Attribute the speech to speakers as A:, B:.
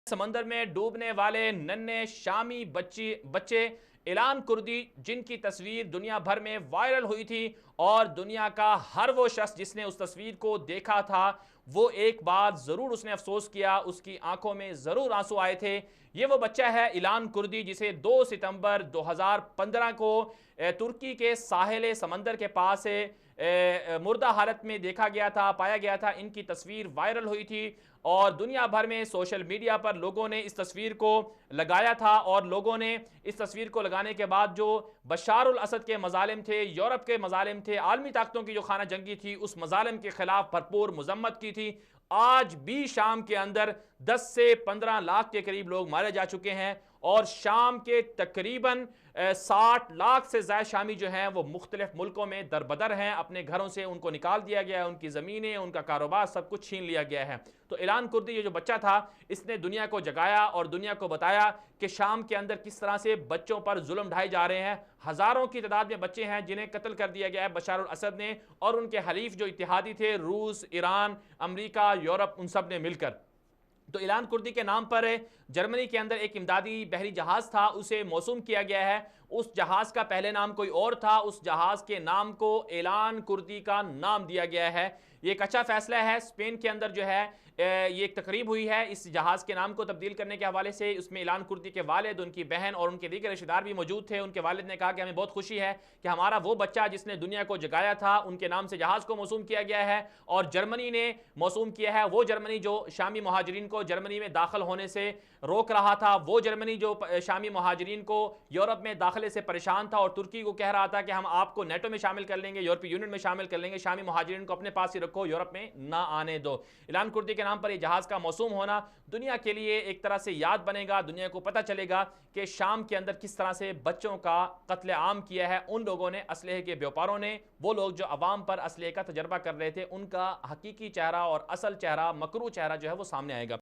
A: سمندر میں ڈوبنے والے ننھے شامی بچے اعلان کردی جن کی تصویر دنیا بھر میں وائرل ہوئی تھی اور دنیا کا ہر وہ شخص جس نے اس تصویر کو دیکھا تھا وہ ایک بات ضرور اس نے افسوس کیا، اس کی آنکھوں میں ضرور آنسو آئے تھے۔ یہ وہ بچہ ہے اعلان کردی جسے 2 ستمبر 2015 کو ترکی کے ساحل سمندر کے پاس مردہ حالت میں دیکھا گیا تھا، پایا گیا تھا۔ ان کی تصویر وائرل ہوئی تھی اور دنیا بھر میں سوشل میڈیا پر لوگوں نے اس تصویر کو لگایا تھا اور لوگوں نے اس تصویر کو لگانے کے بعد جو بشار الاسد کے مظالم تھے، یورپ کے مظالم تھے، عالمی طاقتوں کی جو خانہ جنگی تھی، اس مظالم کے خلاف بھرپور مذمت کی تھی۔ آج بھی شام کے اندر 10 سے 15 لاکھ کے قریب لوگ مارے جا چکے ہیں اور شام کے تقریباً 60 لاکھ سے زائد شامی جو ہیں وہ مختلف ملکوں میں دربدر ہیں، اپنے گھروں سے ان کو نکال دیا گیا ہے، ان کی زمینیں، ان کا کاروبار سب کچھ چھین لیا گیا ہے۔ تو اعلان کردی یہ جو بچہ تھا اس نے دنیا کو جگایا اور دنیا کو بتایا کہ شام کے اندر کس طرح سے بچوں پر ظلم ڈھائے جا رہے ہیں۔ ہزاروں کی تعداد میں بچے ہیں جنہیں قتل کر دیا گیا ہے بشار الاسد نے اور ان کے حلیف جو اتحادی تھے، روس، ایران، امریکہ، یورپ، ان سب نے مل کر۔ تو اعلان کردی کے نام پر جرمنی کے اندر ایک امدادی بحری جہاز تھا، اسے موسوم کیا گیا ہے۔ اس جہاز کا پہلے نام کوئی اور تھا، اس جہاز کے نام کو اعلان کردی کا نام دیا گیا ہے۔ یہ ایک اچھا فیصلہ ہے۔ اسپین کے اندر جو ہے یہ ایک تقریب ہوئی ہے اس جہاز کے نام کو تبدیل کرنے کے حوالے سے۔ اس میں اعلان کردی کے والد، ان کی بہن اور ان کے دیگر رشتہ دار بھی موجود تھے۔ ان کے والد نے کہا کہ ہمیں بہت خوشی ہے کہ ہمارا وہ بچہ جس نے دنیا کو جگایا تھا ان کے نام سے جہاز کو موسوم کیا گیا ہے اور جرمنی نے موسوم کیا ہے، وہ جرمنی جو شامی مہاجرین کو جرمنی میں داخل ہونے سے روک رہا تھا، وہ جرمنی جو شامی مہاجرین کو یورپ میں داخلے سے پریشان تھا اور ترکی کو کہہ رہا تھا کہ ہم آپ کو نیٹو میں شامل کر لیں گے، یورپی یونین میں شامل کر لیں گے، شامی مہاجرین کو اپنے پاس ہی رکھو، یورپ میں نہ آنے دو۔ اعلان کردی کے نام پر یہ جہاز کا موسوم ہونا دنیا کے لیے ایک طرح سے یاد بنے گا، دنیا کو پتہ چلے گا کہ شام کے اندر کس طرح سے بچوں کا قتل عام کیا ہے ان لوگوں نے، اسلحے کے بیوپاروں نے۔ وہ لوگ جو عوام پر اسلحے کا تجربہ کر رہے تھے ان کا حقیقی چہرہ اور اصل چہرہ، مکروہ چہرہ جو ہے وہ سامنے آئے گا۔